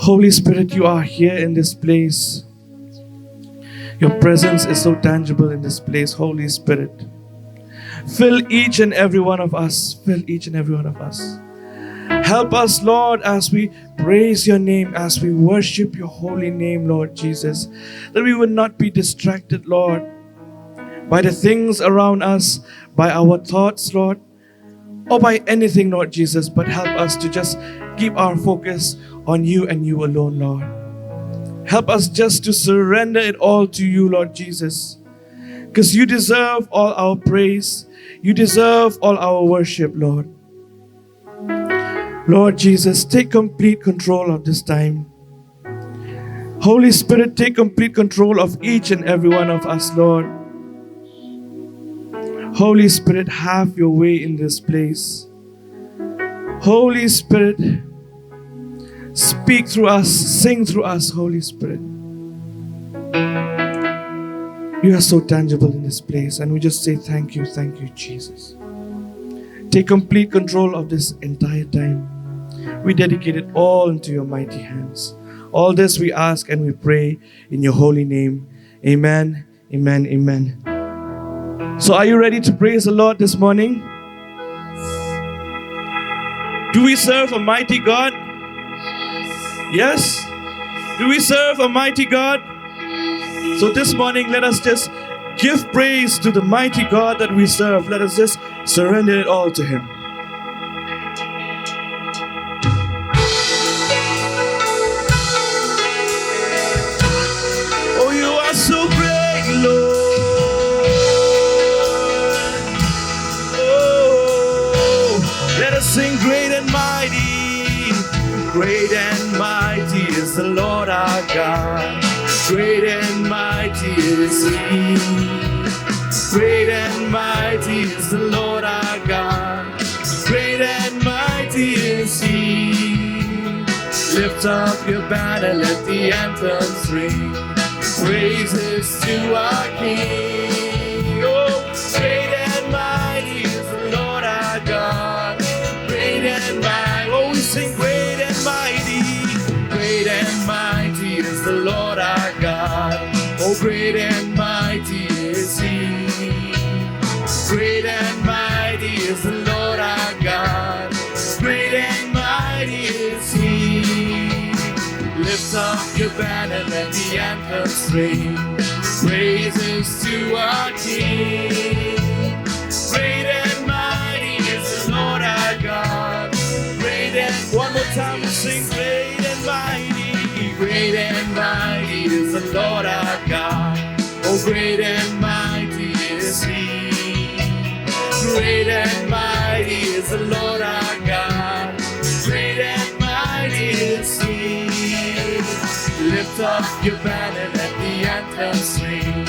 Holy Spirit, you are here in this place. Your presence is so tangible in this place, Holy Spirit. Fill each and every one of us. Fill each and every one of us. Help us, Lord, as we praise your name, as we worship your holy name, Lord Jesus, that we would not be distracted, Lord, by the things around us, by our thoughts, Lord, or by anything, Lord Jesus, but help us to just keep our focus on you and you alone, Lord. Help us just to surrender it all to you, Lord Jesus, because you deserve all our praise. You deserve all our worship, Lord. Lord Jesus, take complete control of this time. Holy Spirit, take complete control of each and every one of us, Lord. Holy Spirit, have your way in this place. Holy Spirit, speak through us, sing through us, Holy Spirit. You are so tangible in this place, and we just say thank you, Jesus. Take complete control of this entire time. We dedicate it all into your mighty hands. All this we ask and we pray in your holy name. Amen, amen, amen. So are you ready to praise the Lord this morning? Do we serve a mighty God? Yes? Do we serve a mighty God? So this morning, let us just give praise to the mighty God that we serve. Let us just surrender it all to Him. Oh, you are so great, Lord. Oh, let us sing great and mighty. Great and mighty is the Lord our God. Great and mighty is He. Great and mighty is the Lord our God. Great and mighty is He. Lift up your banner, let the anthems ring. Praises to our King. Oh, great and mighty is the Lord our God. Great and mighty. Oh, we sing great and mighty. Great and mighty is the Lord our God. Oh, great and mighty is He. Great and mighty is the Lord our God. Great and mighty is He. Lift up your banner, let the anthems ring. Praises to our King. Great and mighty is the Lord our God. Great and one more time we sing great and mighty. Great and mighty is the Lord our God. Oh, great and mighty is He. Great and mighty is the Lord our God. Great and mighty is He. Lift up your banner, let the anthems ring.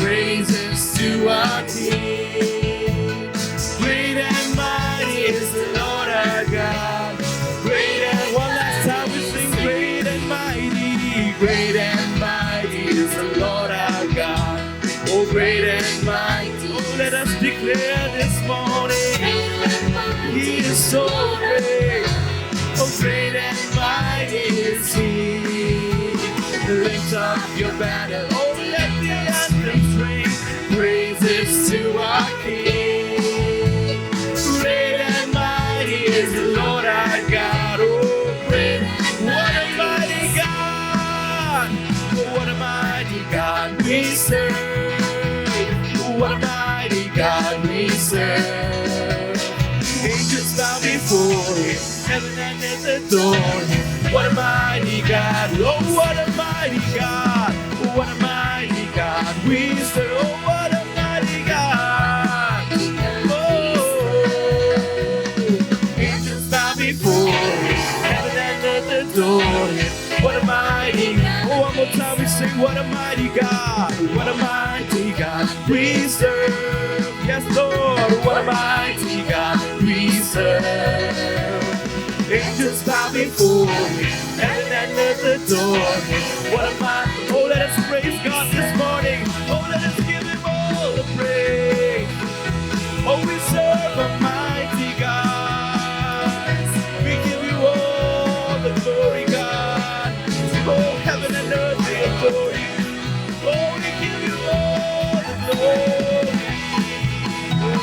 Praises to our King. Great and mighty is the Lord our God. Great and one last time we sing great and mighty. Great and mighty is the Lord our God. Oh, great and mighty. Oh, let us declare this morning. He is so great. Oh, great and mighty is He. Lift up your banner. Oh, let the anthems ring. Praises to our King. Great and mighty is the Lord our God. Oh, great. What a mighty God. Oh, what a mighty God we serve. What a mighty God we serve. Angels bow before Him, heaven and earth adore Him. What a mighty God, oh what a mighty God, oh what a mighty God we serve. Oh what a mighty God. Oh, angels bow before Him, heaven and earth adore Him. What a mighty God. Oh, one more time we sing, what a mighty God, what a mighty God we serve. Yes, Lord, what a mighty God we serve. Angels bow before Him, heaven and earth adore Him. What a mighty. Oh, let us praise God this morning. Oh, let us give Him all the praise. Oh, we serve a mighty God. We give You all the glory, God. heaven and earth, we adore you. Oh, we give you all the glory.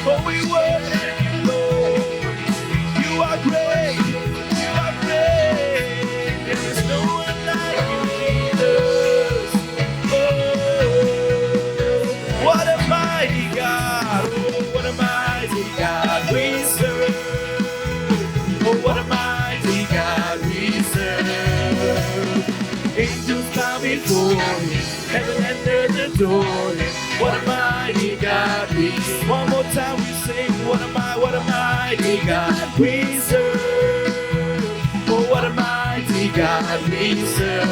Oh, we worship you, Lord. You are great. You are great. There is no one like you, Jesus. Oh, what a mighty God. Oh, what a mighty God we serve. Oh, what a mighty God we serve. Angels bow before him, heaven and earth adore him. What a mighty God we serve. One more time we sing, what a mighty God we serve. Oh, what a mighty God we serve.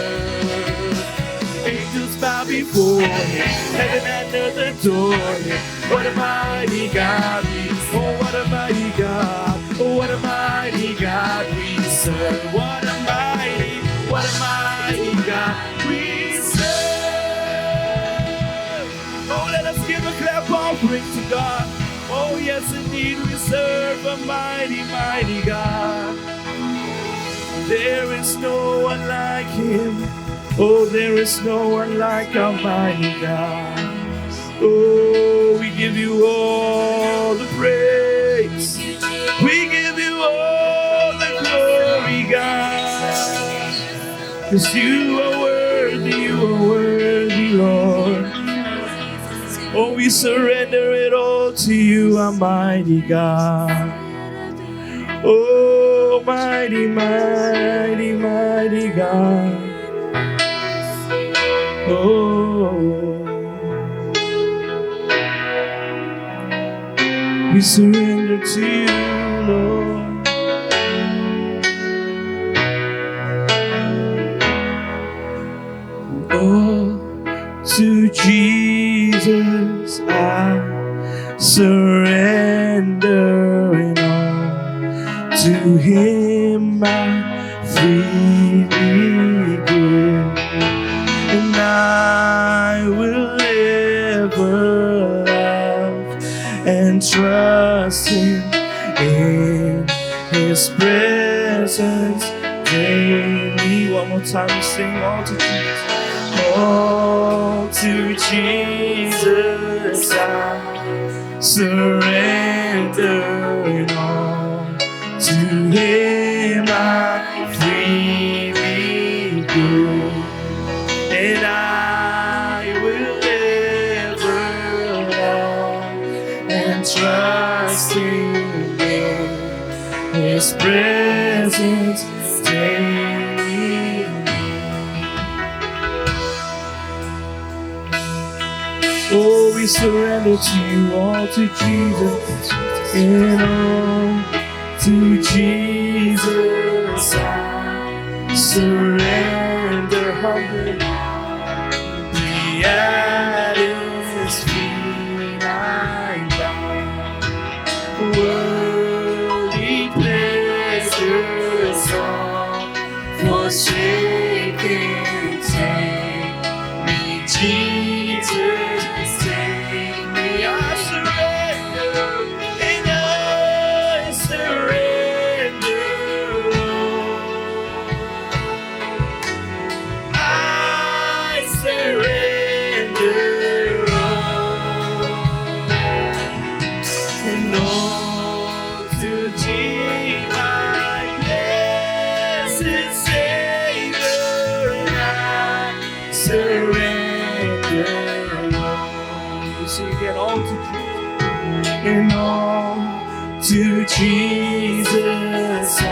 Angels bow before him, heaven and earth adore him. What a mighty God we serve. Oh, what a mighty God. Oh, what a mighty God we serve. What a mighty God we serve. Oh, let us give a clap offering to God. Oh, yes, indeed, we serve a mighty, mighty God. There is no one like him. Oh, there is no one like our mighty God. Oh, we give you all the praise. We give you all the glory, God. 'Cause you are worthy, Lord. Oh, we surrender it all to you, our mighty God. Oh, mighty, mighty, mighty God. Oh, we surrender to you, Lord. Oh, to Jesus I surrender it all. To him I freely give, and I will ever love and trust him in his presence daily. One more time we sing all to Jesus. All to Jesus I surrender it all. To him I freely give, and I will ever love and trust him in his presence daily. Oh, we surrender to you, all to Jesus, and all to Jesus I surrender humbly. Be at his feet I bow. Worldly pleasures all forsaken, take me, Jesus, take me. I surrender, and I surrender all. I surrender all, and all to Jesus, my blessed Savior, and I surrender all. You sing again, all to Jesus, and all to Jesus I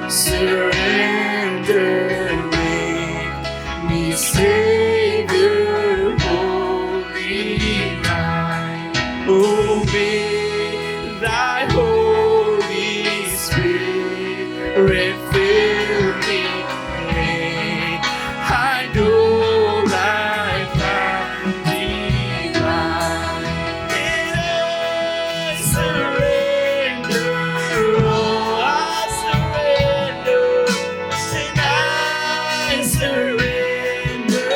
surrender. Make me Savior, holy thine. Oh, may thy Holy Spirit fill me. May I know thy power divine. And I surrender all. I surrender, and I surrender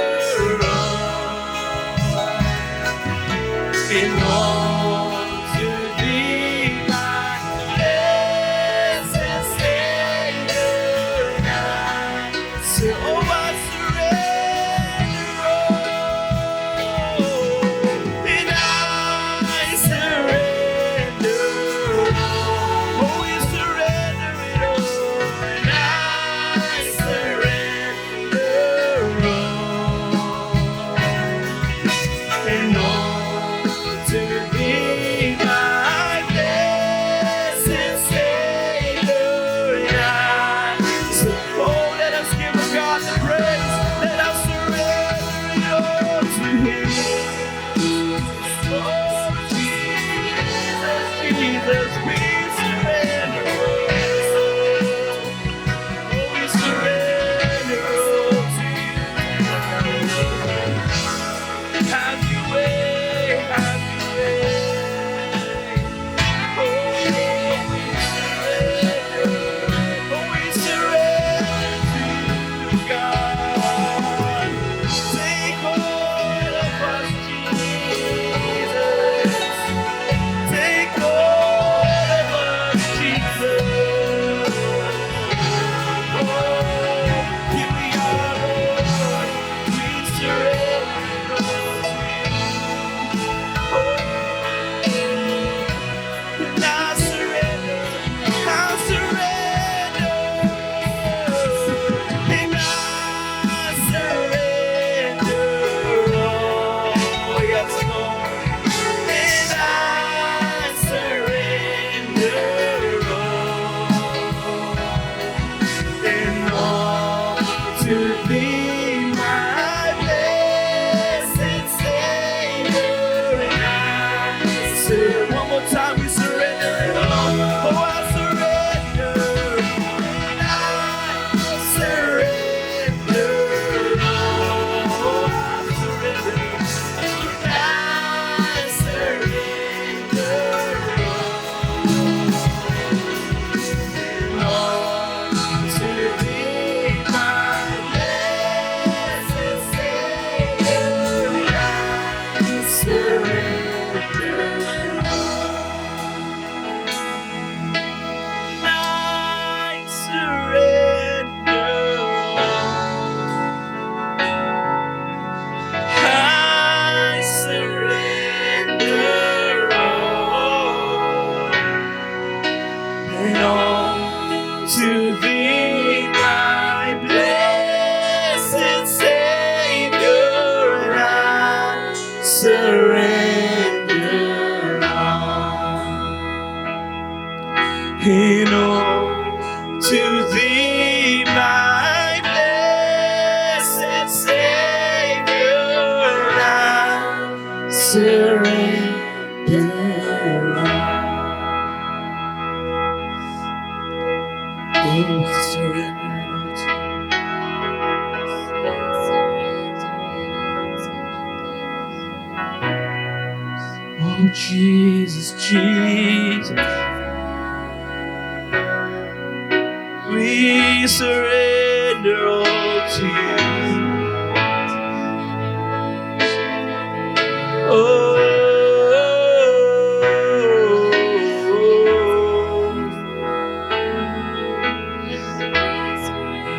surrender all. Oh, surrender it all to you. Oh, Jesus, Jesus. We surrender all to you. Oh,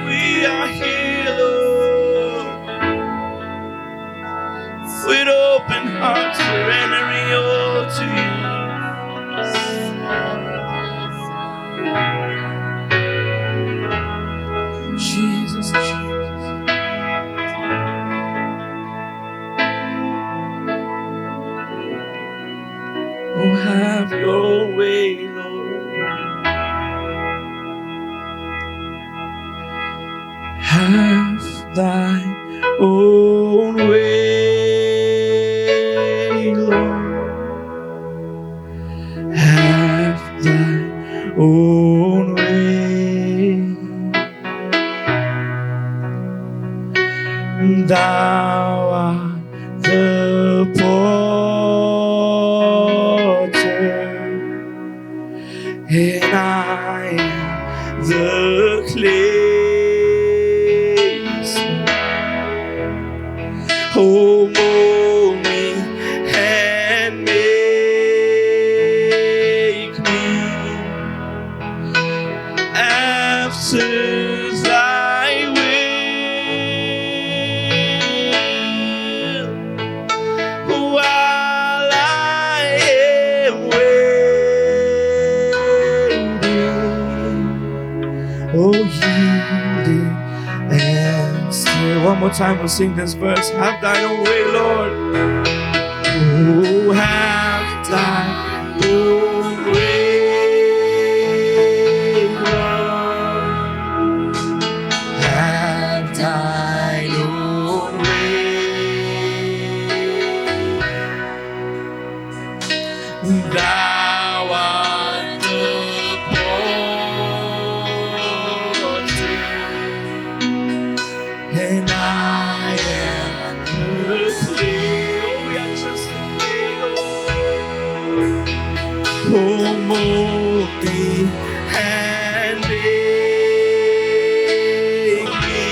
we are here, Lord, with open hearts, surrendering all to you. Jesus, Jesus. Oh, have your way, Lord. Have thine own way, Lord. Have thine own way. Thou art the potter, and I am the clay. Oh, mold me and make me after thy will, while I am waiting. Oh, yielding and still. One more time, we'll sing this verse. Have thine own way, Lord. Oh, have thine own way, Lord. Have thine own way. Thou art the potter, and I am the clay. Oh, we are just clay, Lord. Oh, mold me and make me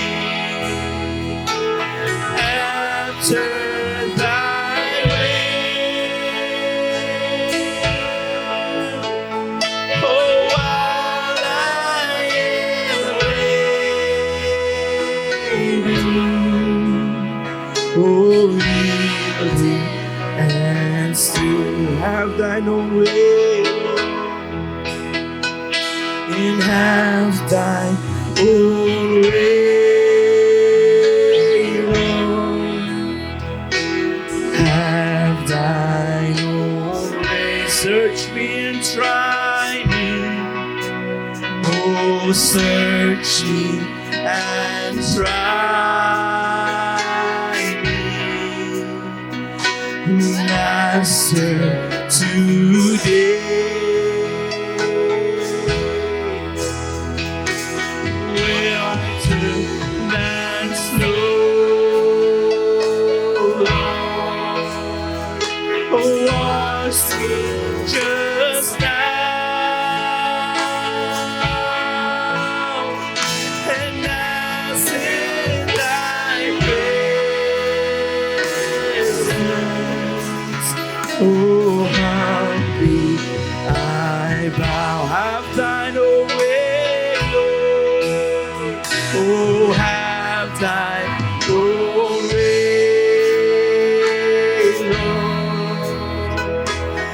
after thy way. Oh, while I am waiting. Oh, yielding and still. Have thine own way, Lord, and have thine own way, Lord. Have thine own way. Search me and try me. Oh, search me and try me, Master, today. Will to that slow, Lord. Oh, wash me just now. And as in thy presence, oh, humbly I bow. Have thine own way, Lord. Oh, have thine own way, Lord.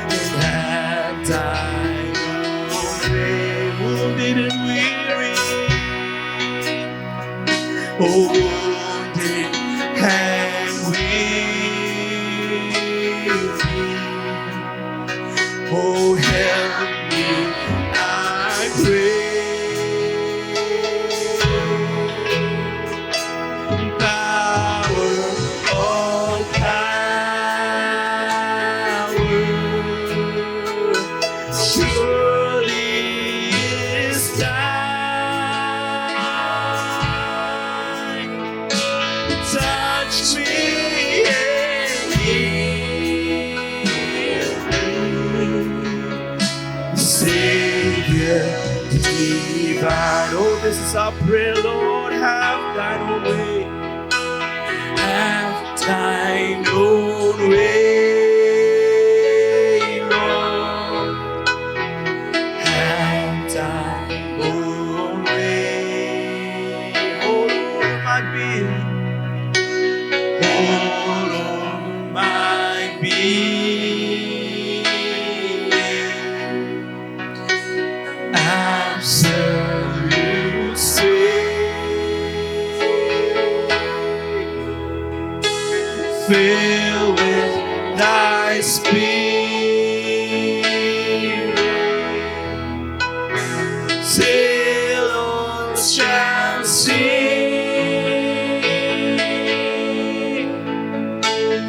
And have thine own way. Wounded and weary, oh, wounded and weary, this is our prayer, Lord. Have thine own way. Have thine own way, Lord. Have thine own way. Hold on my being. Hold on my being. Absolute strength. Fill with thy spirit. Sailors shall sing.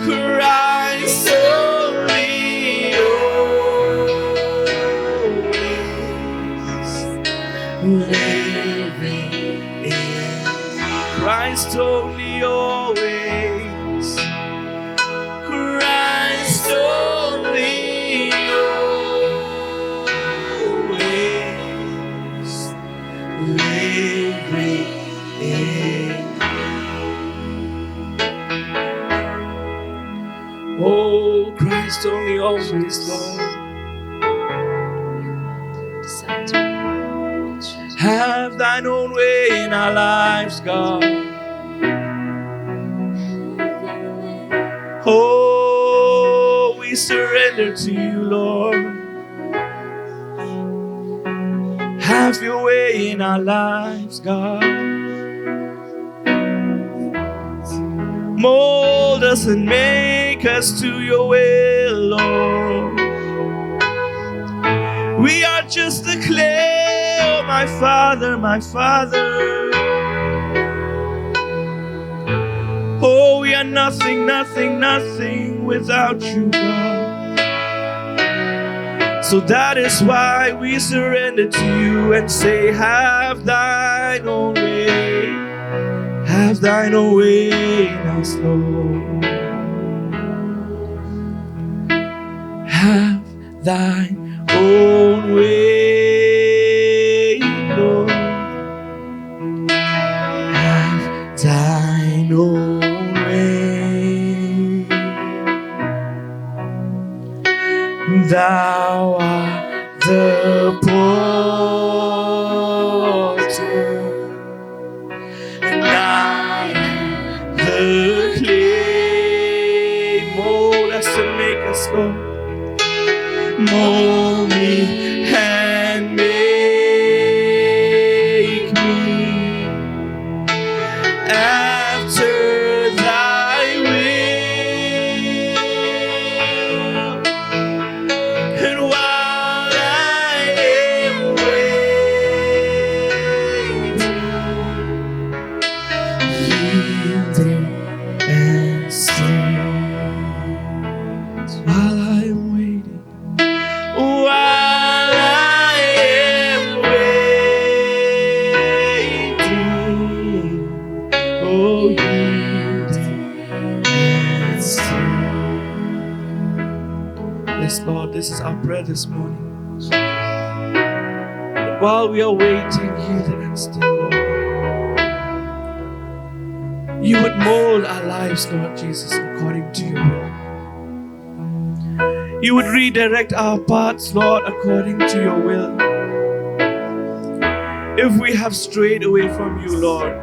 Christ only always. Living in Christ only always. Christ only always. Living in. Oh, Christ only always, Lord. Have thine own way in our lives, God. Oh, we surrender to you, Lord. Have your way in our lives, God. Mold us and make us to your will, Lord. We are just the clay, oh my Father, my Father. Oh, we are nothing, nothing, nothing without you, God. So that is why we surrender to you and say, have thine own way. Have thine own way in us, Lord. Have thine own way, Lord. Have thine own way. Thou art the potter, and I am the clay. Mold us and make us, Lord. Mold me and make me after thy will. And while I am waiting, yielding and still, while I am waiting. While I am waiting, oh, yielding and still. Yes, Lord, this is our prayer this morning. That while we are waiting, yielding and still, Lord, you would mold our lives, Lord Jesus, according to your will. You would redirect our paths, Lord, according to your will. If we have strayed away from you, Lord,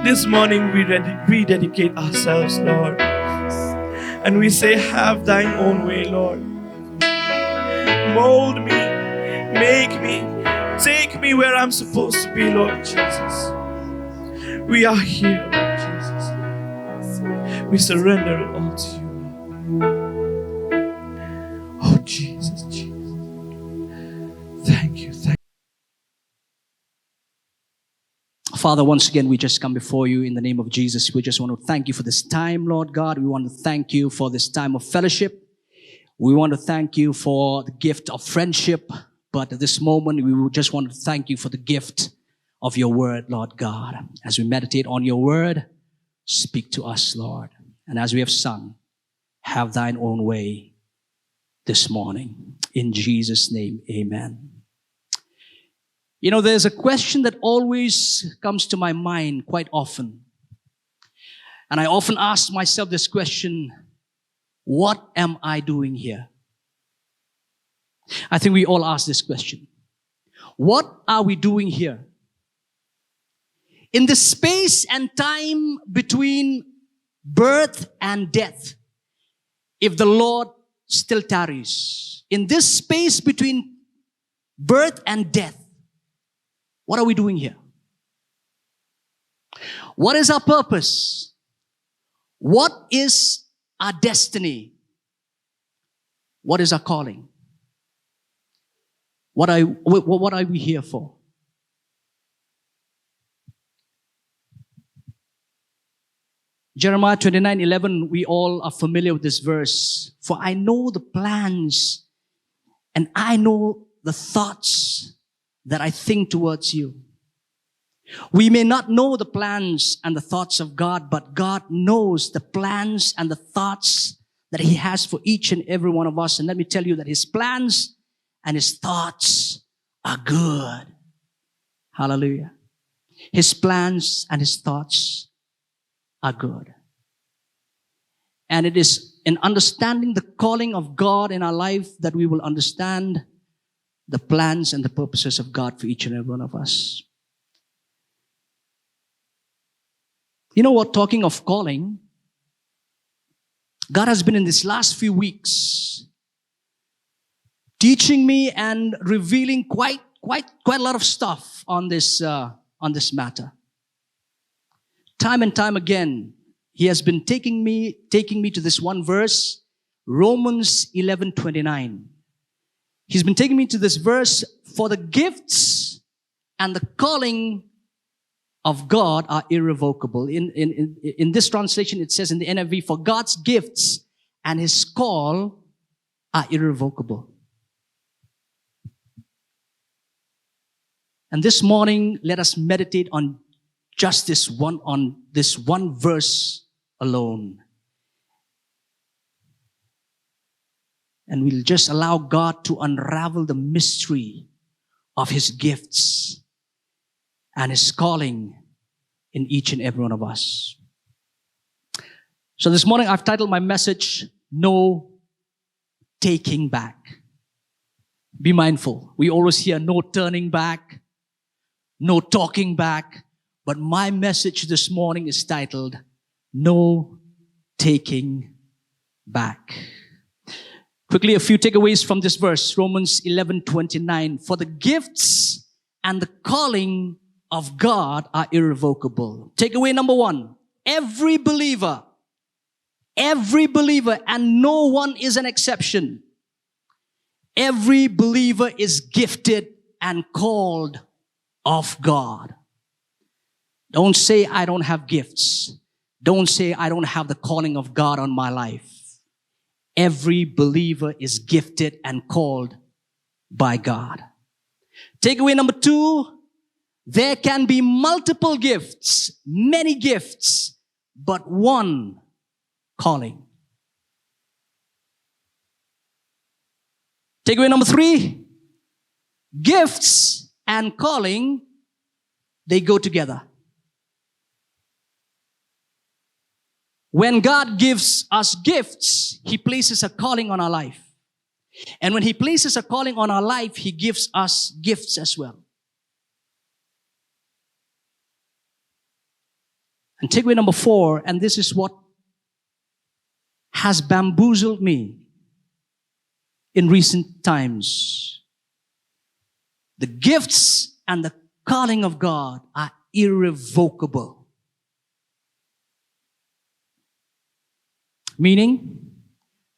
this morning we rededicate ourselves, Lord. And we say, have thine own way, Lord. Mold me, make me, take me where I'm supposed to be, Lord Jesus. We are here, Lord Jesus. We surrender it all to you. Oh, Jesus, Jesus. Thank you, thank you. Father, once again, we just come before you in the name of Jesus. We just want to thank you for this time, Lord God. We want to thank you for this time of fellowship. We want to thank you for the gift of friendship. But at this moment, we just want to thank you for the gift of your word, Lord God. As we meditate on your word, speak to us, Lord. And as we have sung, have thine own way this morning. In Jesus' name, amen. You know, there's a question that always comes to my mind quite often. And I often ask myself this question, what am I doing here? I think we all ask this question. What are we doing here? In the space and time between birth and death, if the Lord still tarries, in this space between birth and death, what are we doing here? What is our purpose? What is our destiny? What is our calling? What are we here for? Jeremiah 29:11, we all are familiar with this verse. For I know the plans and I know the thoughts that I think towards you. We may not know the plans and the thoughts of God, but God knows the plans and the thoughts that He has for each and every one of us. And let me tell you that His plans and His thoughts are good. Hallelujah. His plans and His thoughts are good. And it is in understanding the calling of God in our life that we will understand the plans and the purposes of God for each and every one of us. You know what? Talking of calling, God has been in these last few weeks teaching me and revealing quite a lot of stuff on this matter. Time and time again, He has been taking me to this one verse, Romans 11:29. He's been taking me to this verse, for the gifts and the calling of God are irrevocable. In this translation, it says in the NIV, for God's gifts and His call are irrevocable. And this morning, let us meditate on just this one verse alone. And we'll just allow God to unravel the mystery of His gifts and His calling in each and every one of us. So this morning I've titled my message, No Taking Back. Be mindful. We always hear no turning back, no talking back. But my message this morning is titled, No Taking Back. Quickly, a few takeaways from this verse, Romans 11:29. For the gifts and the calling of God are irrevocable. Takeaway number one, every believer, and no one is an exception. Every believer is gifted and called of God. Don't say, I don't have gifts. Don't say, I don't have the calling of God on my life. Every believer is gifted and called by God. Takeaway number two, there can be multiple gifts, many gifts, but one calling. Takeaway number three, gifts and calling, they go together. When God gives us gifts, He places a calling on our life. And when He places a calling on our life, He gives us gifts as well. And takeaway number four, and this is what has bamboozled me in recent times. The gifts and the calling of God are irrevocable. Meaning,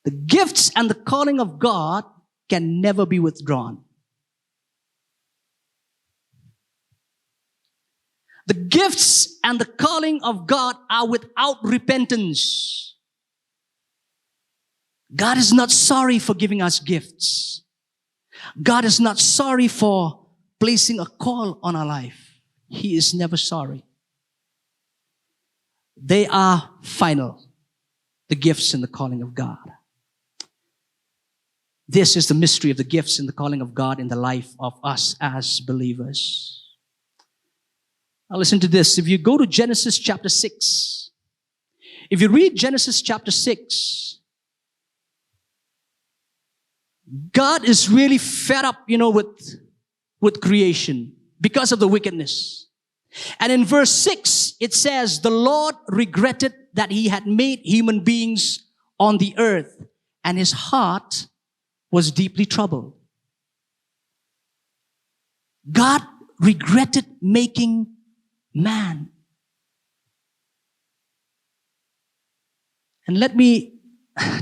the gifts and the calling of God can never be withdrawn. The gifts and the calling of God are without repentance. God is not sorry for giving us gifts. God is not sorry for placing a call on our life. He is never sorry. They are final. The gifts and the calling of God. This is the mystery of the gifts and the calling of God in the life of us as believers. Now listen to this. If you go to Genesis chapter 6, if you read Genesis chapter 6, God is really fed up, with creation because of the wickedness. And in verse 6, it says, the Lord regretted that he had made human beings on the earth, and his heart was deeply troubled. God regretted making man. And let me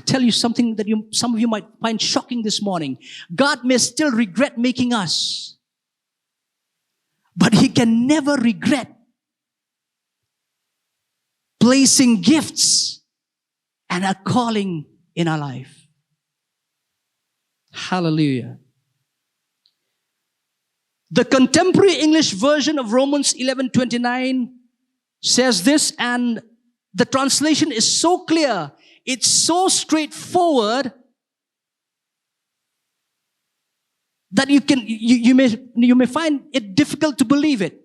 tell you something that some of you might find shocking this morning. God may still regret making us, but he can never regret placing gifts and a calling in our life. Hallelujah. The contemporary English version of Romans 11:29 says this, and the translation is so clear, it's so straightforward that you may find it difficult to believe it.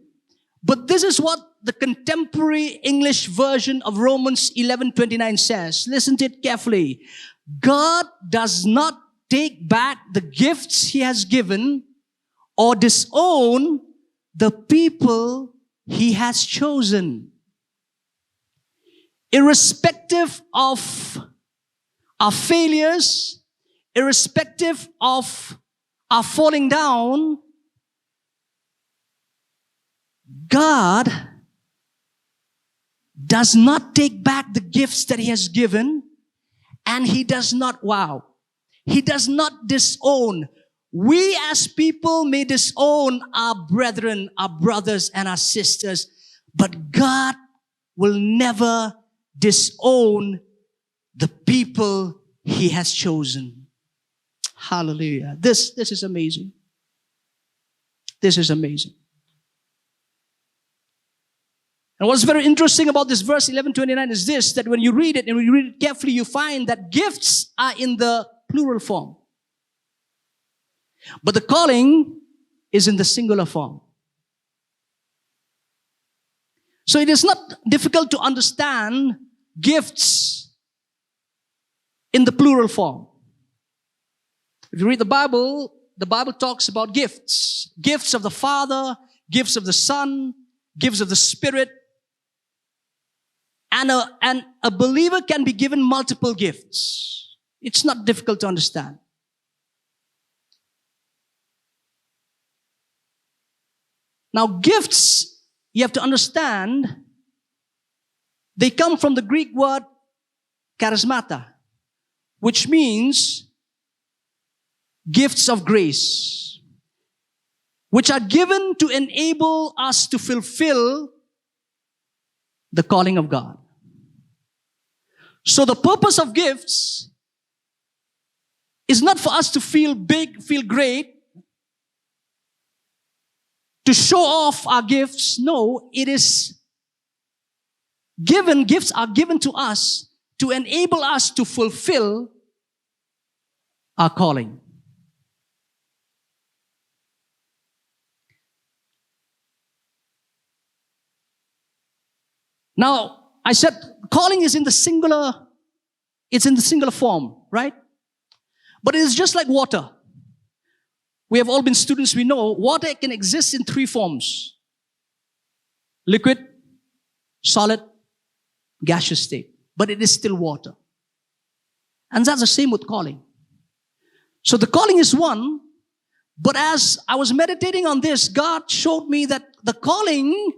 But this is what the contemporary English version of Romans 11:29 says. Listen to it carefully. God does not take back the gifts he has given or disown the people he has chosen. Irrespective of our failures, irrespective of our falling down, God does not take back the gifts that he has given, and he does not, he does not disown. We as people may disown our brethren, our brothers and our sisters, but God will never disown the people he has chosen. Hallelujah. This is amazing. This is amazing. And what's very interesting about this verse 11:29 is this, that when you read it and when you read it carefully, you find that gifts are in the plural form. But the calling is in the singular form. So it is not difficult to understand gifts in the plural form. If you read the Bible talks about gifts. Gifts of the Father, gifts of the Son, gifts of the Spirit. And a believer can be given multiple gifts. It's not difficult to understand. Now, gifts, you have to understand, they come from the Greek word charismata, which means gifts of grace, which are given to enable us to fulfill the calling of God. So the purpose of gifts is not for us to feel big, feel great, to show off our gifts. No, it is given, gifts are given to us to enable us to fulfill our calling. Now, I said calling is in the singular, it's in the singular form, right? But it is just like water. We have all been students, we know water can exist in three forms: liquid, solid, gaseous state. But it is still water. And that's the same with calling. So the calling is one, but as I was meditating on this, God showed me that the calling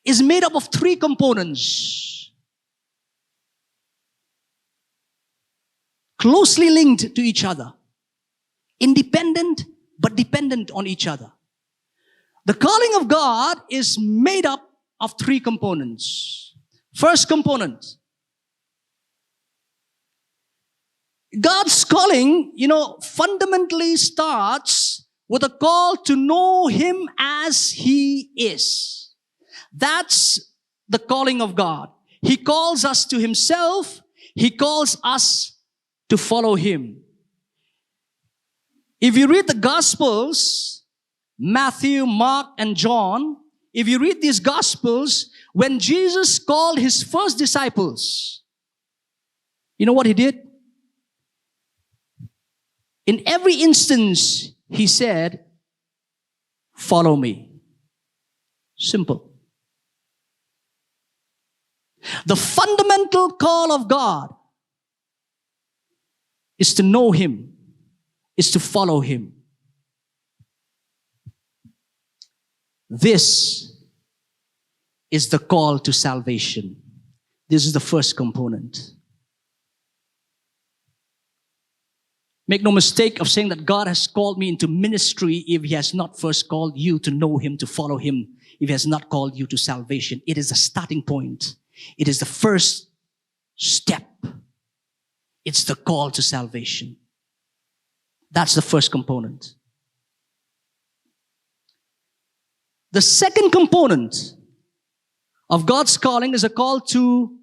is made up of three components, closely linked to each other, independent but dependent on each other. The calling of God is made up of three components. First component, God's calling, fundamentally starts with a call to know Him as He is. That's the calling of God. He calls us to Himself. He calls us to follow Him. If you read the Gospels, Matthew, Mark, and John, if you read these Gospels, when Jesus called his first disciples, you know what he did? In every instance, he said, "Follow me." Simple. The fundamental call of God is to know him, is to follow him. This is the call to salvation. This is the first component. Make no mistake of saying that God has called me into ministry if he has not first called you to know him, to follow him, if he has not called you to salvation. It is the starting point. It is the first step. It's the call to salvation. That's the first component. The second component of God's calling is a call to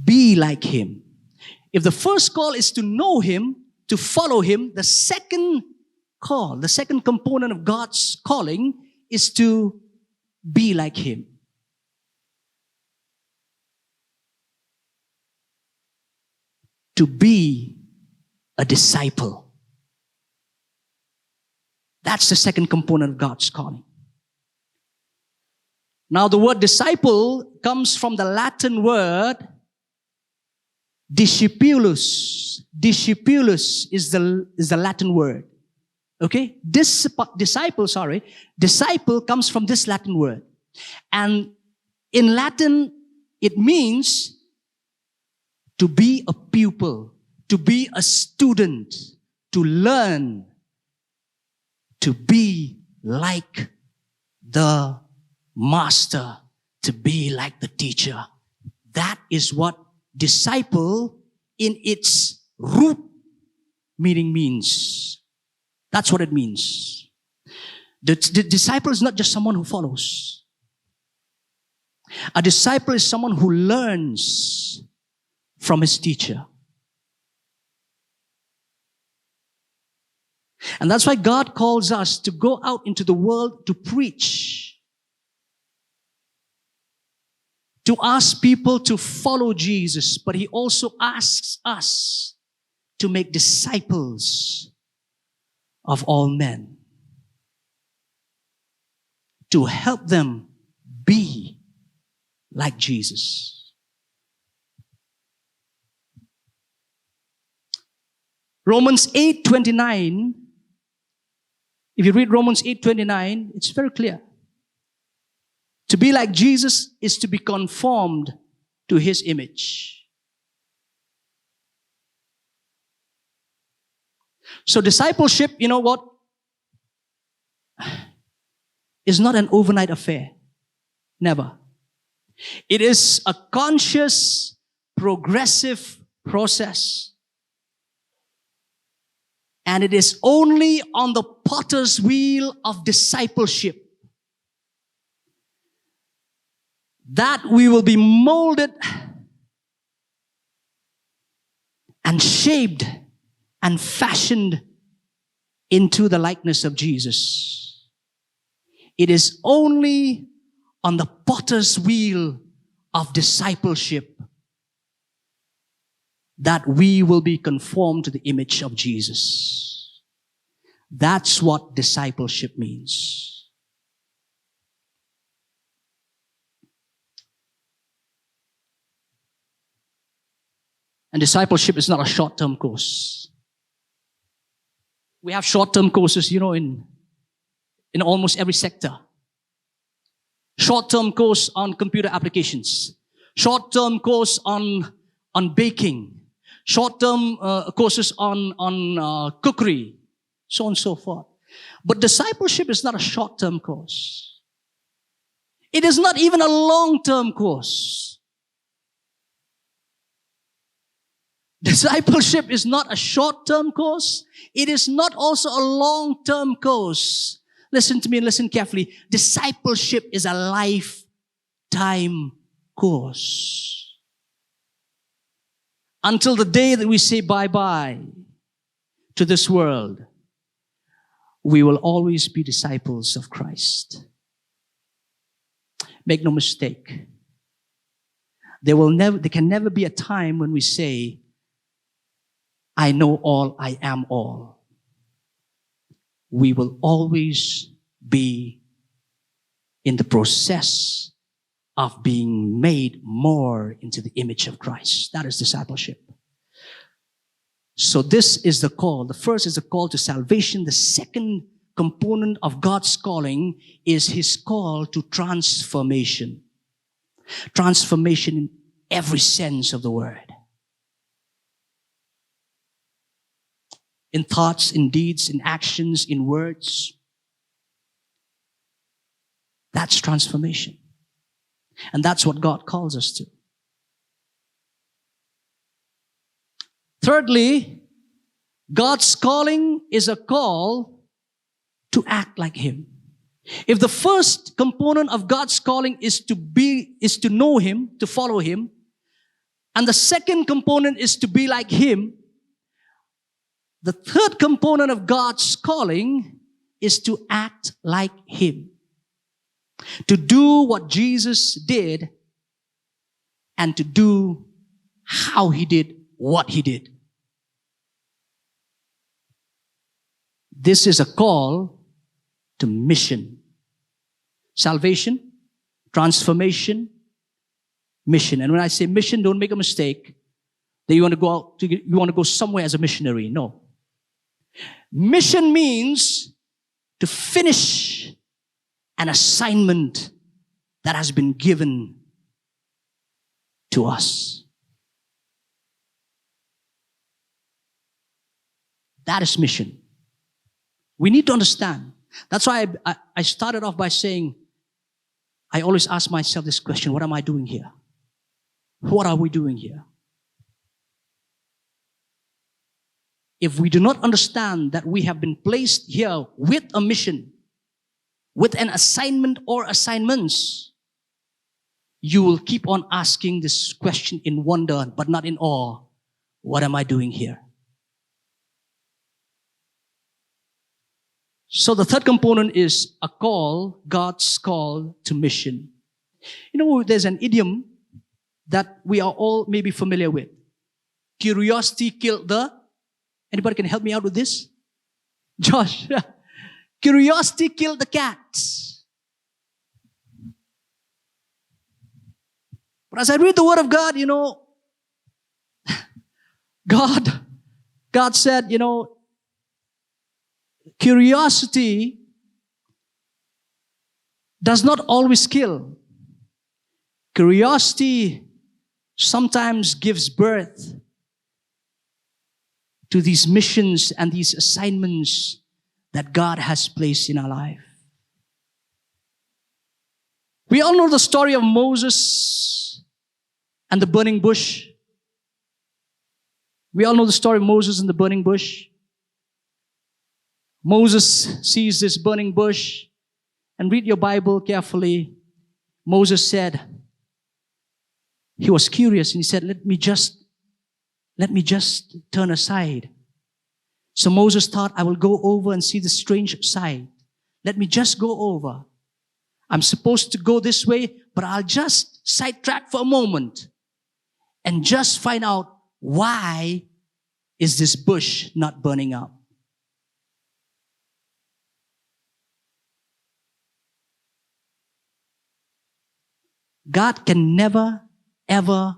be like him. If the first call is to know him, to follow him, the second call, the second component of God's calling is to be like him. To be a disciple. That's the second component of God's calling. Now, the word disciple comes from the Latin word discipulus. Discipulus is the Latin word. Okay? Disciple comes from this Latin word. And in Latin, it means to be a pupil, to be a student, to learn, to be like the master, to be like the teacher. That is what disciple in its root meaning means. That's what it means. The disciple is not just someone who follows. A disciple is someone who learns from his teacher. And that's why God calls us to go out into the world to preach, to ask people to follow Jesus, but he also asks us to make disciples of all men, to help them be like Jesus. Romans 8:29, if you read Romans 8:29, it's very clear. To be like Jesus is to be conformed to his image. So discipleship, you know what, is not an overnight affair. Never. It is a conscious, progressive process. And it is only on the potter's wheel of discipleship that we will be molded and shaped and fashioned into the likeness of Jesus. It is only on the potter's wheel of discipleship that we will be conformed to the image of Jesus. That's what discipleship means. And discipleship is not a short-term course. We have short-term courses, in almost every sector. Short-term course on computer applications. Short-term course on baking. Short-term courses on cookery, so on and so forth. But discipleship is not a short-term course. It is not even a long-term course. Discipleship is not a short-term course. It is not also a long-term course. Listen to me and listen carefully. Discipleship is a lifetime course. Until the day that we say bye-bye to this world, we will always be disciples of Christ. Make no mistake. There can never be a time when we say, I know all, I am all. We will always be in the process of being made more into the image of Christ. That is discipleship. So this is the call. The first is the call to salvation. The second component of God's calling is His call to transformation. Transformation in every sense of the word. In thoughts, in deeds, in actions, in words. That's transformation. And that's what God calls us to. Thirdly, God's calling is a call to act like Him. If the first component of God's calling is to know Him, to follow Him, and the second component is to be like Him, the third component of God's calling is to act like Him. To do what Jesus did and to do how He did what He did. This is a call to mission. Salvation, transformation, mission. And when I say mission, don't make a mistake that you want to go somewhere as a missionary. No. Mission means to finish an assignment that has been given to us. That is mission. We need to understand. That's why I started off by saying, I always ask myself this question, what am I doing here? What are we doing here? If we do not understand that we have been placed here with a mission, with an assignment or assignments, you will keep on asking this question in wonder, but not in awe. What am I doing here? So the third component is a call, God's call to mission. You know, there's an idiom that we are all maybe familiar with. Curiosity killed the... Anybody can help me out with this? Josh. Curiosity killed the cat. But as I read the Word of God, God said, curiosity does not always kill. Curiosity sometimes gives birth to these missions and these assignments that God has placed in our life. We all know the story of Moses and the burning bush. We all know the story of Moses and the burning bush. Moses sees this burning bush, and read your Bible carefully. Moses said, he was curious and he said, let me just turn aside. So Moses thought, I will go over and see the strange sight. Let me just go over. I'm supposed to go this way, but I'll just sidetrack for a moment and just find out why is this bush not burning up. God can never, ever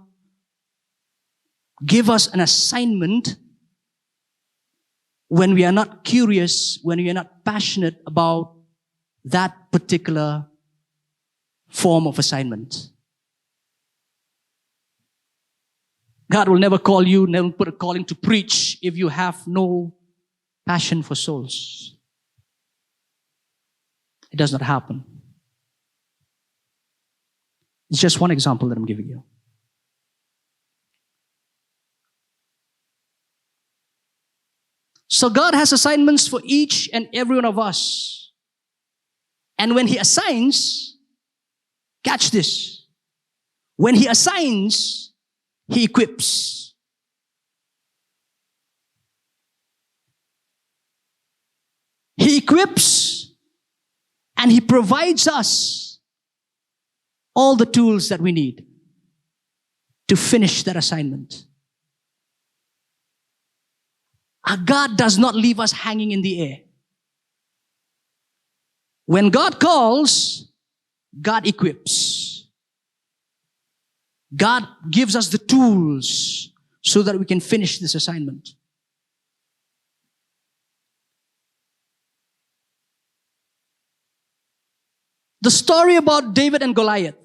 give us an assignment when we are not curious, when we are not passionate about that particular form of assignment. God will never call you, never put a calling to preach if you have no passion for souls. It does not happen. It's just one example that I'm giving you. So God has assignments for each and every one of us. And when He assigns, catch this. When He assigns, He equips. He equips and He provides us all the tools that we need to finish that assignment. Our God does not leave us hanging in the air. When God calls, God equips. God gives us the tools so that we can finish this assignment. The story about David and Goliath.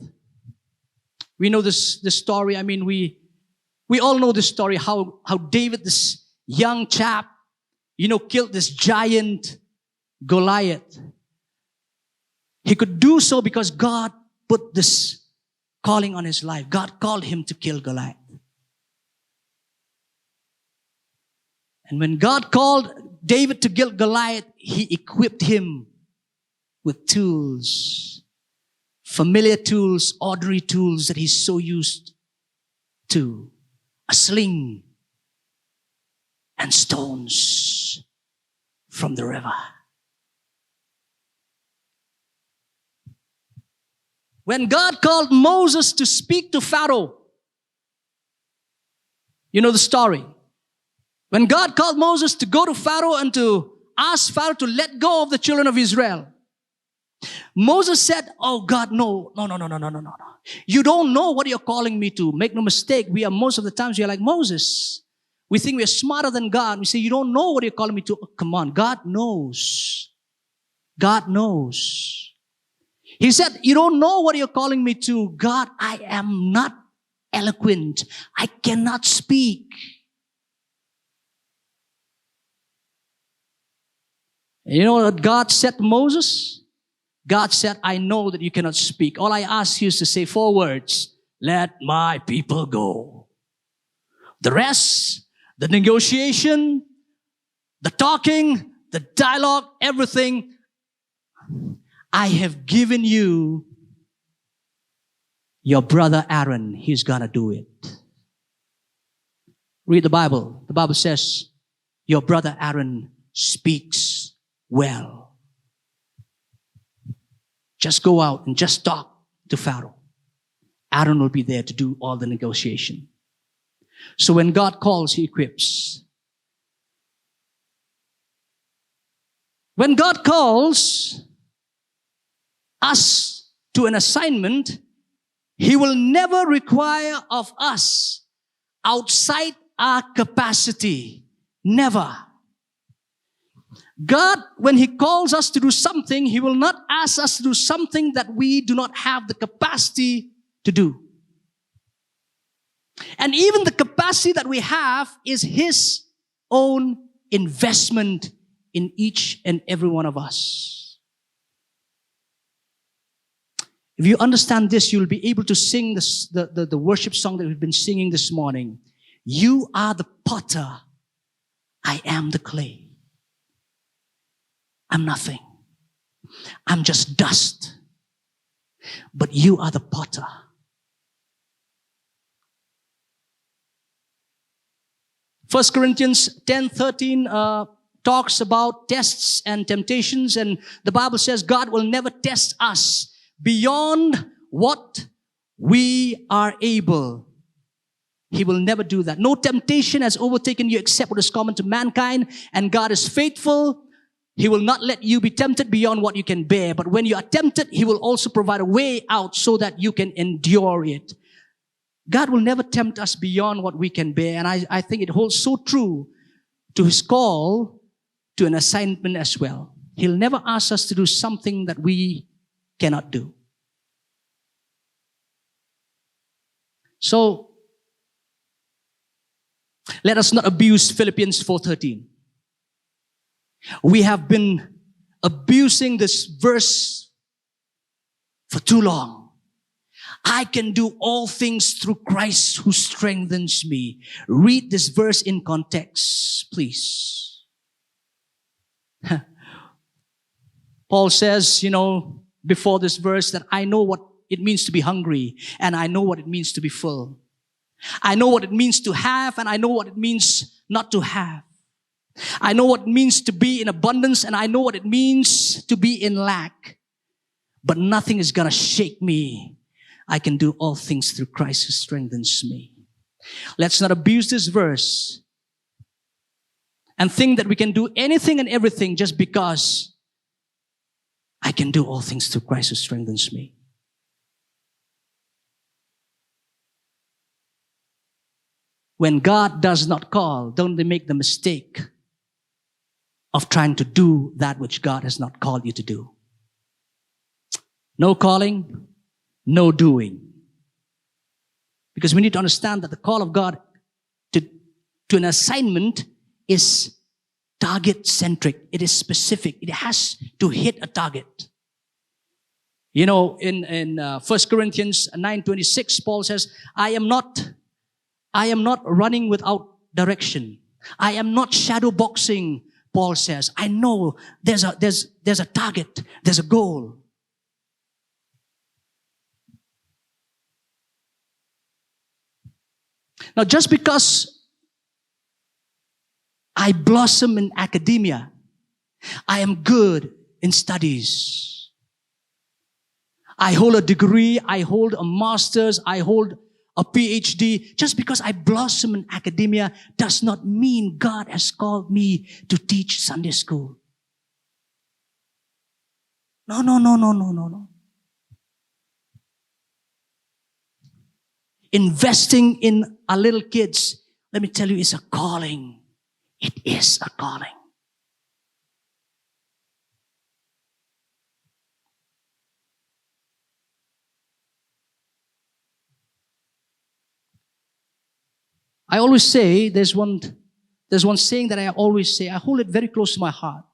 We know this story. I mean, we all know this story, how David, this young chap, killed this giant Goliath. He could do so because God put this calling on his life. God called him to kill Goliath. And when God called David to kill Goliath, He equipped him with tools, familiar tools, ordinary tools that he's so used to. A sling and stones from the river. When God called Moses to speak to Pharaoh, you know the story. When God called Moses to go to Pharaoh and to ask Pharaoh to let go of the children of Israel, Moses said, "Oh God, no. You don't know what you're calling me to. Make no mistake, most of the times we are like Moses. We think we're smarter than God. We say, you don't know what you're calling me to. Oh, come on, God knows. God knows." He said, "You don't know what you're calling me to. God, I am not eloquent. I cannot speak." And you know what God said to Moses? God said, "I know that you cannot speak. All I ask you is to say 4 words. Let my people go. The rest, the negotiation, the talking, the dialogue, everything, I have given you your brother Aaron. He's gonna do it." Read the Bible. The Bible says, your brother Aaron speaks well. Just go out and just talk to Pharaoh. Aaron will be there to do all the negotiation. So when God calls, He equips. When God calls us to an assignment, He will never require of us outside our capacity. Never. God, when He calls us to do something, He will not ask us to do something that we do not have the capacity to do. And even the capacity that we have is His own investment in each and every one of us. If you understand this, you'll be able to sing the worship song that we've been singing this morning. You are the potter, I am the clay. I'm nothing. I'm just dust. But you are the potter. First Corinthians 10:13 talks about tests and temptations, and the Bible says God will never test us beyond what we are able. He will never do that. No temptation has overtaken you except what is common to mankind, and God is faithful. He will not let you be tempted beyond what you can bear. But when you are tempted, He will also provide a way out so that you can endure it. God will never tempt us beyond what we can bear. And I think it holds so true to His call to an assignment as well. He'll never ask us to do something that we cannot do. So, let us not abuse Philippians 4:13. We have been abusing this verse for too long. I can do all things through Christ who strengthens me. Read this verse in context, please. Paul says, before this verse, that I know what it means to be hungry, and I know what it means to be full. I know what it means to have, and I know what it means not to have. I know what it means to be in abundance, and I know what it means to be in lack. But nothing is going to shake me. I can do all things through Christ who strengthens me. Let's not abuse this verse and think that we can do anything and everything just because I can do all things through Christ who strengthens me. When God does not call, don't they make the mistake of trying to do that which God has not called you to do. No calling, no doing. Because we need to understand that the call of God to an assignment is target-centric. It is specific. It has to hit a target. You know, in 1 Corinthians 9:26, Paul says, I am not running without direction. I am not shadow boxing, Paul says. I know there's a target, there's a goal. Now, just because I blossom in academia, I am good in studies. I hold a degree, I hold a master's, I hold a PhD. Just because I blossom in academia does not mean God has called me to teach Sunday school. No. Investing in our little kids, let me tell you, is a calling. It is a calling. I always say, there's one saying that I always say, I hold it very close to my heart.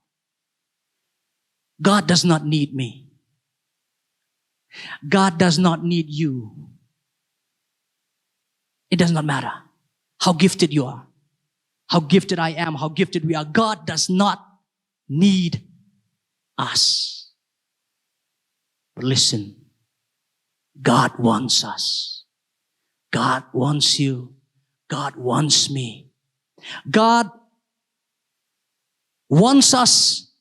God does not need me. God does not need you. It does not matter how gifted you are, how gifted I am, how gifted we are. God does not need us. But listen, God wants us. God wants you. God wants me. God wants us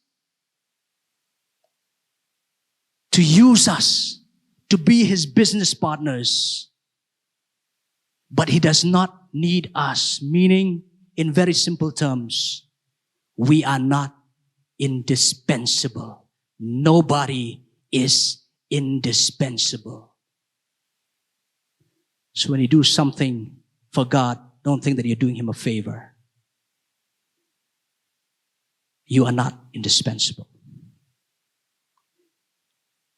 to use us to be His business partners. But He does not need us, meaning, in very simple terms, we are not indispensable. Nobody is indispensable. So when you do something for God, don't think that you're doing Him a favor. You are not indispensable.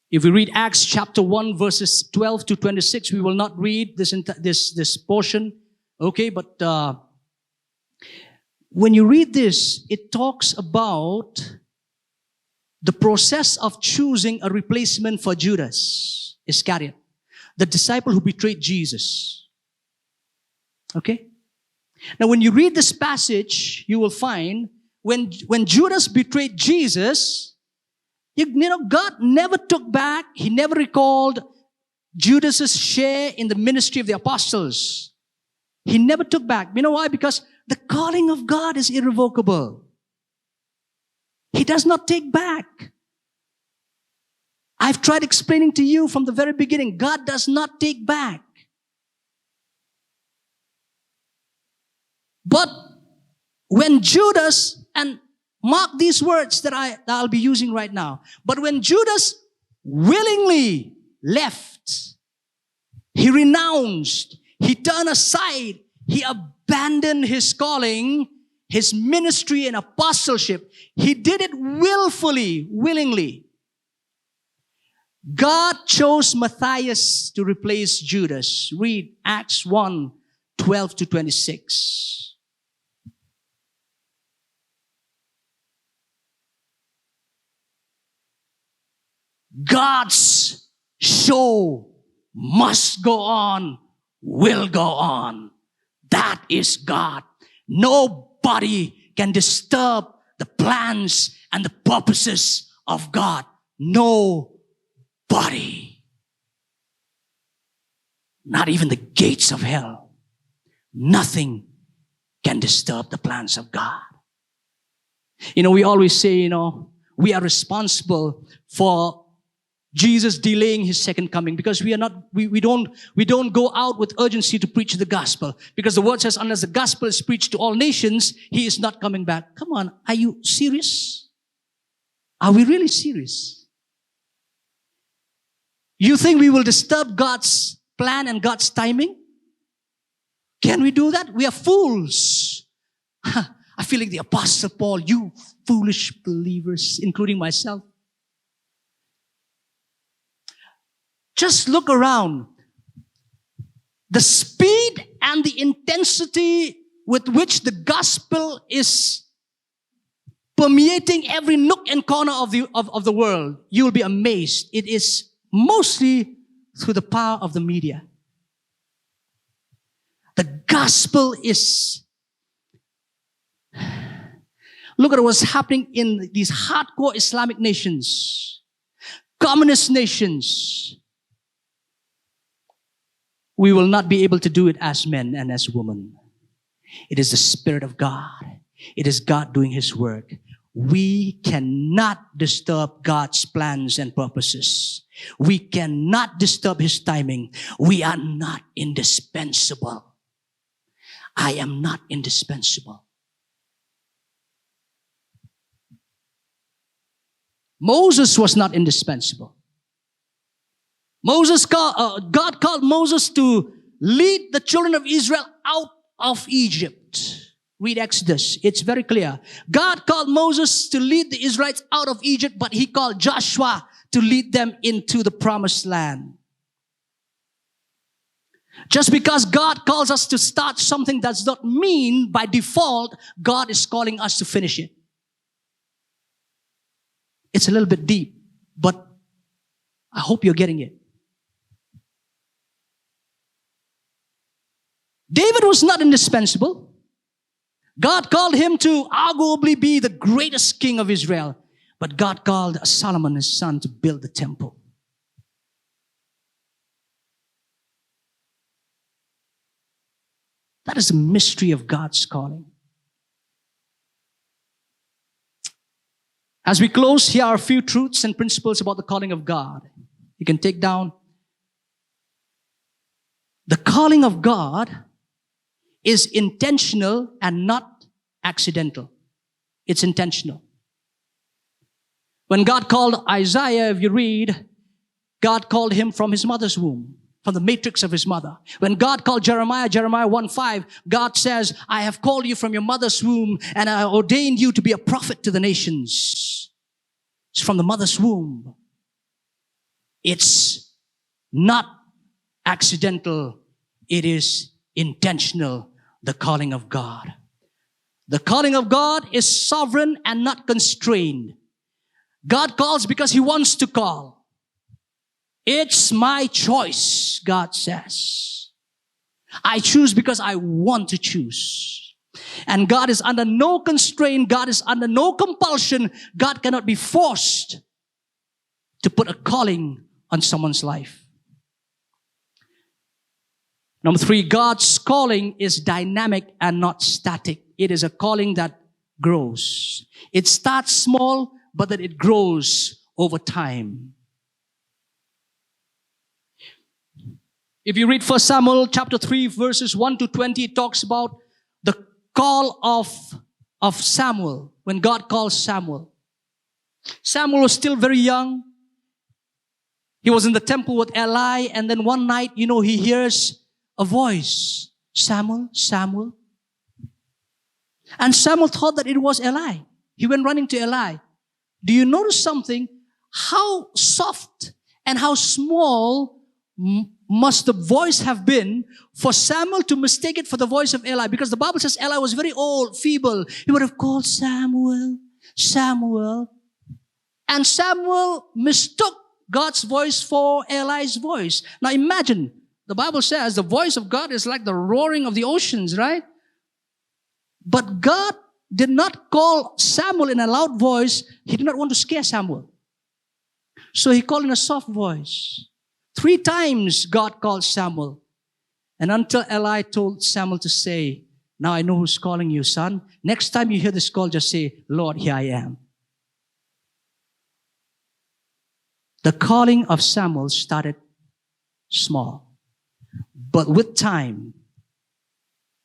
If we read Acts chapter 1, verses 12 to 26, we will not read this portion. Okay, but when you read this, it talks about the process of choosing a replacement for Judas Iscariot, the disciple who betrayed Jesus. Okay? Now, when you read this passage, you will find when Judas betrayed Jesus, you know, God never took back, He never recalled Judas's share in the ministry of the apostles. He never took back. You know why? Because the calling of God is irrevocable. He does not take back. I've tried explaining to you from the very beginning, God does not take back. But when Judas, and mark these words that I'll be using right now. But when Judas willingly left, he renounced, he turned aside, he abandoned his calling, his ministry and apostleship. He did it willingly. God chose Matthias to replace Judas. Read Acts 1, 12 to 26. God's show must go on, will go on. That is God. Nobody can disturb the plans and the purposes of God. Nobody. Not even the gates of hell. Nothing can disturb the plans of God. We always say, we are responsible for Jesus delaying his second coming because we don't go out with urgency to preach the gospel, because the word says, unless the gospel is preached to all nations, he is not coming back. Come on, are you serious? Are we really serious? You think we will disturb God's plan and God's timing? Can we do that? We are fools. I feel like the Apostle Paul, you foolish believers, including myself. Just look around. The speed and the intensity with which the gospel is permeating every nook and corner of the world, you will be amazed. It is mostly through the power of the media. The gospel is... Look at what's happening in these hardcore Islamic nations, communist nations. We will not be able to do it as men and as women. It is the Spirit of God. It is God doing his work. We cannot disturb God's plans and purposes. We cannot disturb his timing. We are not indispensable. I am not indispensable. Moses was not indispensable. God called Moses to lead the children of Israel out of Egypt. Read Exodus. It's very clear. God called Moses to lead the Israelites out of Egypt, but he called Joshua to lead them into the promised land. Just because God calls us to start something does not mean by default God is calling us to finish it. It's a little bit deep, but I hope you're getting it. David was not indispensable. God called him to arguably be the greatest king of Israel. But God called Solomon, his son, to build the temple. That is the mystery of God's calling. As we close, here are a few truths and principles about the calling of God. You can take down. The calling of God is intentional and not accidental. It's intentional. When God called Isaiah, if you read, God called him from his mother's womb, from the matrix of his mother. When God called Jeremiah 1:5, God says, I have called you from your mother's womb and I ordained you to be a prophet to the nations. It's from the mother's womb. It's not accidental. It is intentional, the calling of God. The calling of God is sovereign and not constrained. God calls because he wants to call. It's my choice, God says. I choose because I want to choose. And God is under no constraint. God is under no compulsion. God cannot be forced to put a calling on someone's life. Number 3, God's calling is dynamic and not static. It is a calling that grows. It starts small, but that it grows over time. If you read 1 Samuel chapter 3, verses 1 to 20, it talks about the call of Samuel, when God calls Samuel. Samuel was still very young. He was in the temple with Eli, and then one night, he hears a voice, Samuel, Samuel. And Samuel thought that it was Eli. He went running to Eli. Do you notice something? How soft and how small must the voice have been for Samuel to mistake it for the voice of Eli? Because the Bible says Eli was very old, feeble. He would have called Samuel, Samuel. And Samuel mistook God's voice for Eli's voice. Now imagine, the Bible says the voice of God is like the roaring of the oceans, right? But God did not call Samuel in a loud voice. He did not want to scare Samuel. So he called in a soft voice. 3 times God called Samuel. And until Eli told Samuel to say, Now I know who's calling you, son. Next time you hear this call, just say, Lord, here I am. The calling of Samuel started small. But with time,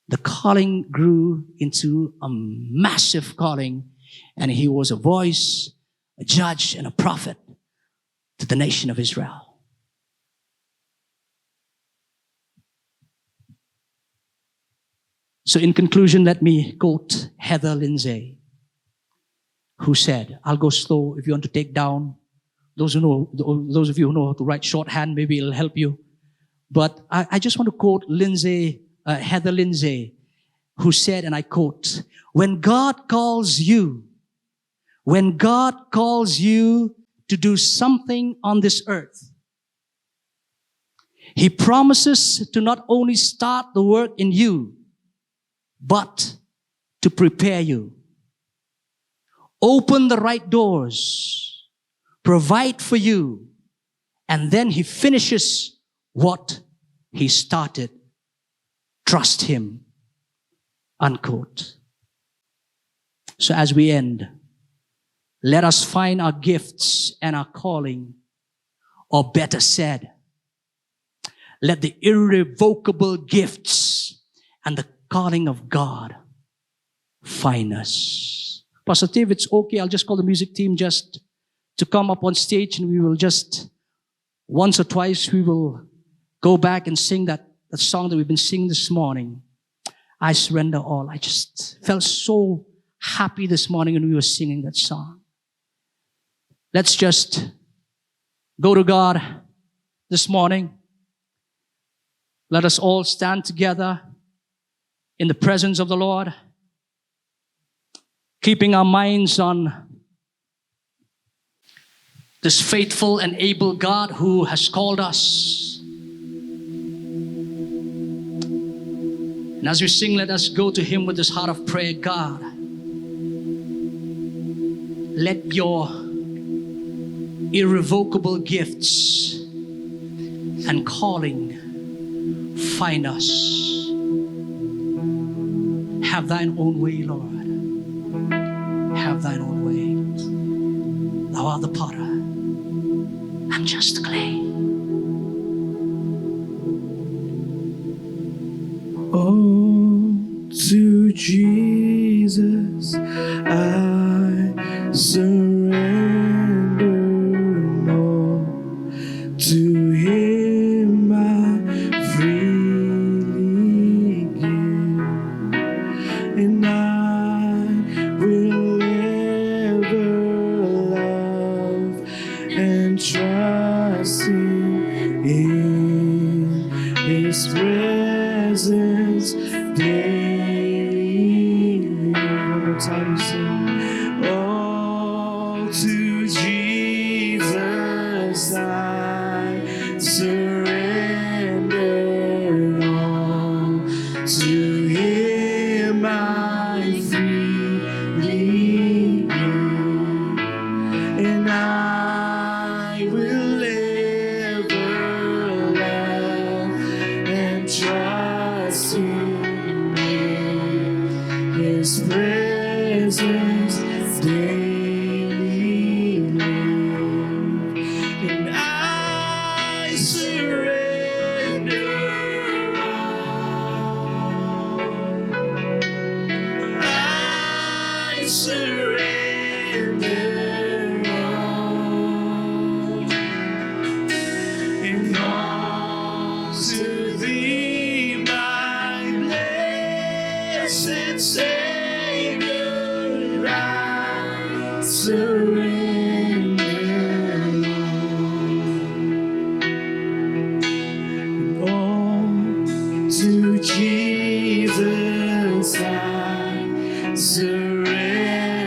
the calling grew into a massive calling, and he was a voice, a judge, and a prophet to the nation of Israel. So in conclusion, let me quote Heather Lindsay, who said, I'll go slow if you want to take down. Those of you who know how to write shorthand, maybe it'll help you. But I just want to quote Heather Lindsay, who said, and I quote, when God calls you to do something on this earth, He promises to not only start the work in you, but to prepare you. Open the right doors, provide for you, and then He finishes what He started. Trust Him. Unquote. So as we end, let us find our gifts and our calling, or better said, let the irrevocable gifts and the calling of God find us. Pastor Steve, it's okay. I'll just call the music team just to come up on stage, and we will just, once or twice, we will go back and sing that song that we've been singing this morning. I surrender all. I just felt so happy this morning when we were singing that song. Let's just go to God this morning. Let us all stand together in the presence of the Lord, keeping our minds on this faithful and able God who has called us. And as we sing, let us go to Him with this heart of prayer. God, let your irrevocable gifts and calling find us. Have thine own way, Lord. Have thine own way. Thou art the potter. I'm just the clay. Oh, to Jesus I surrender all. To Him I freely give, and I will ever love and trust Him in His presence daily. One more time, sing. Oh, to Jesus I surrender all. To Him I freely give, and I will ever love and trust Him in His presence daily. And I surrender all. I surrender all. And all to Thee, my blessed Savior, I surrender all. All to Jesus I surrender.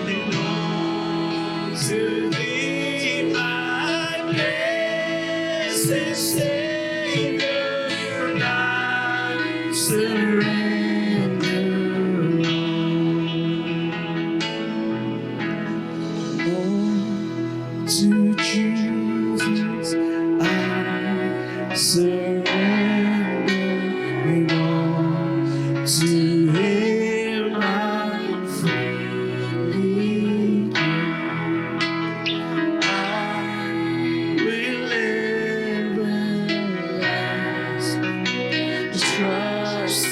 belongs to thee, my blessed Savior, and I surrender all to Jesus. I surrender all to Him. I'm freely given. I will ever last trust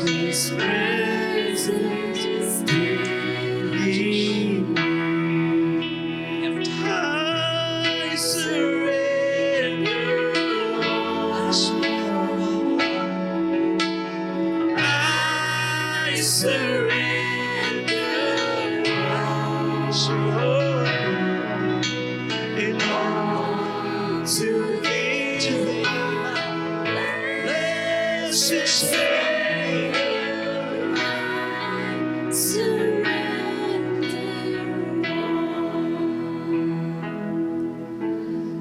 His presence daily. I surrender all. I surrender all. And all to Thee, blessed Savior,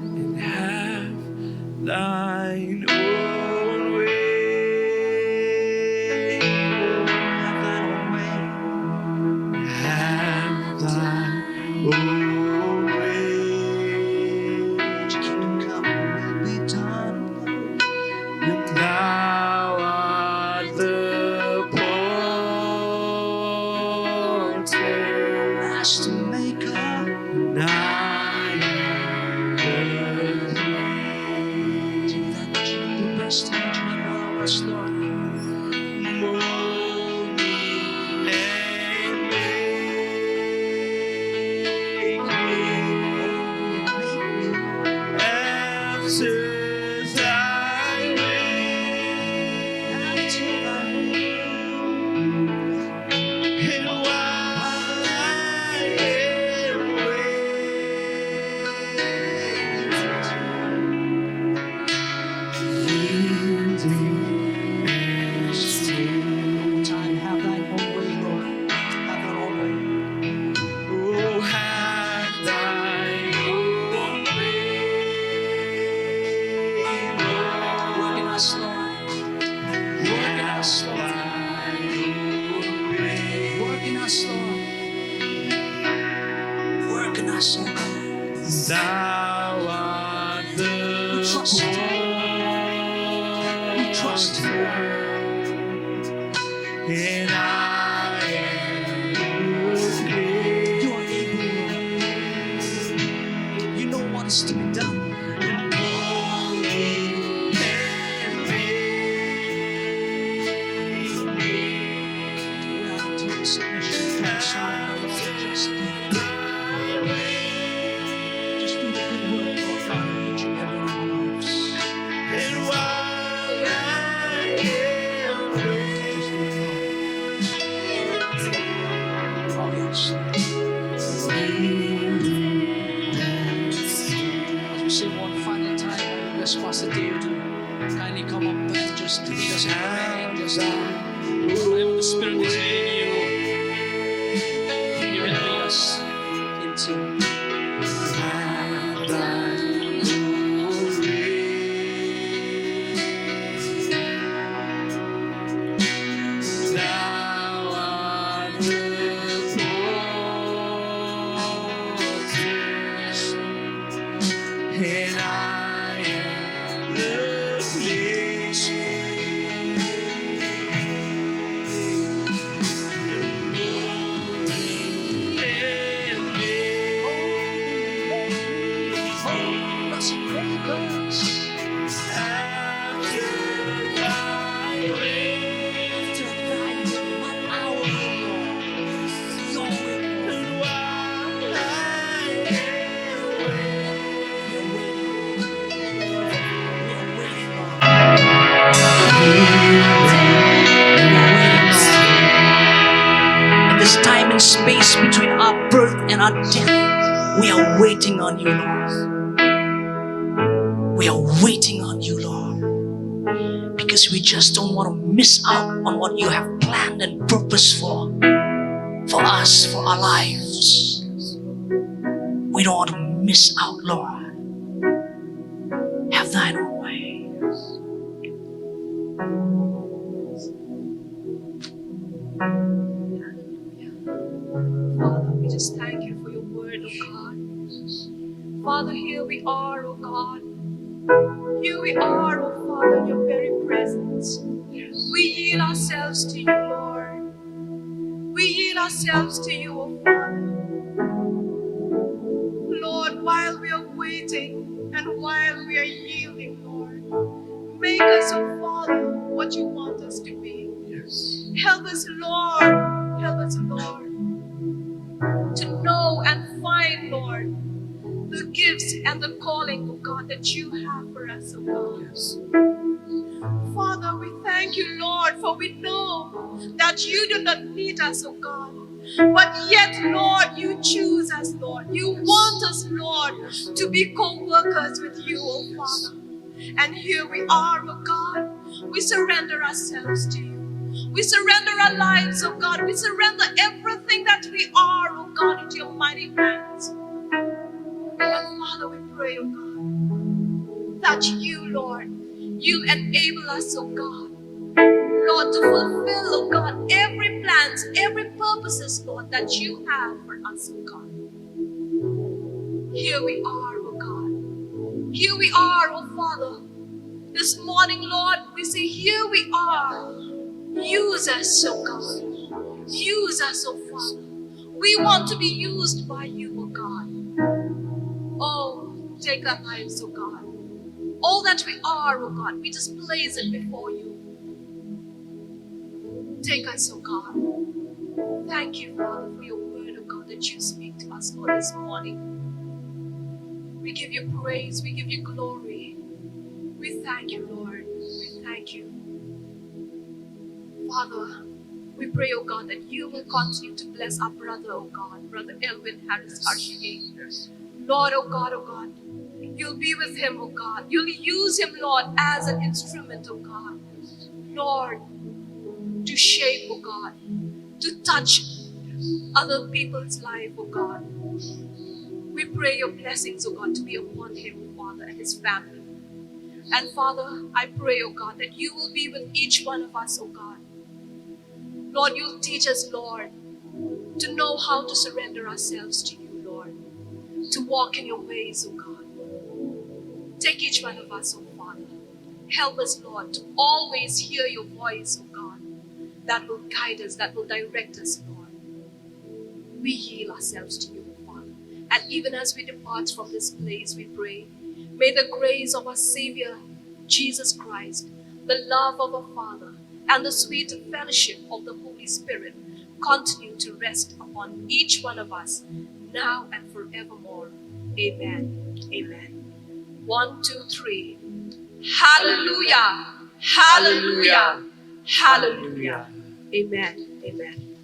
and have Thine own way. Have Thine own way. Kingdom come, will be done. And Thou art the potter, Master Maker, and I am the clay. Do the best that you know us, Lord. Mold me and make me after Thy will. And while I am waiting, and still time, have Thine own way, Lord. Have Thine own way. Oh, have Thine own way, Lord. Work in us, Lord. Work in us, Lord. Work in us, Lord. Work in us, Lord. Thou art the trust. We trust You. And I am okay. You are able, Lord. You know what is to be done. And only can make me to submission to the Son, Lord. Just do the good work, Lord God, in each and every one of our lives. And while I am waiting, oh yes, as we sing one final time, I bless Pastor Dave to kindly come up and just lead us in prayer and just whatever the Spirit is leading you, He will lead us into. Have Thine own way. Thou art the potter, and I am the clay. This time and space between our birth and our death, we are waiting on You, Lord. We are waiting on You, Lord, because because we just don't want to miss out on what you have planned and purposed for us, for our lives. We don't want to miss out, Lord. Have thine own way. Father, we just thank you for your word, oh God. Father, here we are, oh God. Here we are, oh Father, in your very presence. We yield ourselves to you, Lord. We yield ourselves to you, oh Father. Lord, while we are waiting and while we are yielding, Lord, make us, oh Father, what you want us to be. Help us, Lord. Help us, Lord, to know and find, Lord, the gifts and the calling, oh God, that you have for us, oh God. Father, we thank you, Lord, for we know that you do not need us, oh God. But yet, Lord, you choose us, Lord. You want us, Lord, to be co-workers with you, oh Father. And here we are, oh God. We surrender ourselves to you. We surrender our lives, oh God. We surrender everything that we are, oh God, into your mighty hands. And Father, we pray, oh God, that you, Lord, you enable us, oh God, Lord, to fulfill, oh God, every plans, every purposes, Lord, that you have for us, oh God. Here we are, oh God. Here we are, oh Father. This morning, Lord, we say, here we are. Use us, oh God. Use us, oh Father. We want to be used by you, oh God. Oh, take our lives, oh God. All that we are, oh God, we just place it before you. Take us, oh God. Thank you, Father, for your word, oh God, that you speak to us, Lord, this morning. We give you praise, we give you glory. We thank you, Lord. We thank you. Father, we pray, oh God, that you will continue to bless our brother, oh God, Brother Elwin Kharshiing. Lord, oh God, you'll be with him, oh God. You'll use him, Lord, as an instrument, oh God. Lord, to shape, oh God, to touch other people's life, oh God. We pray your blessings, oh God, to be upon him, Father, and his family. And Father, I pray, oh God, that you will be with each one of us, oh God. Lord, you'll teach us, Lord, to know how to surrender ourselves to you, Lord, to walk in your ways, oh God. Take each one of us, oh Father. Help us, Lord, to always hear your voice, oh God, that will guide us, that will direct us, Lord. We yield ourselves to you, oh Father. And even as we depart from this place, we pray, may the grace of our Savior, Jesus Christ, the love of our Father, and the sweet fellowship of the Holy Spirit continue to rest upon each one of us, now and forevermore. Amen. Amen. 1, 2, 3. Hallelujah. Hallelujah. Hallelujah. Amen. Amen.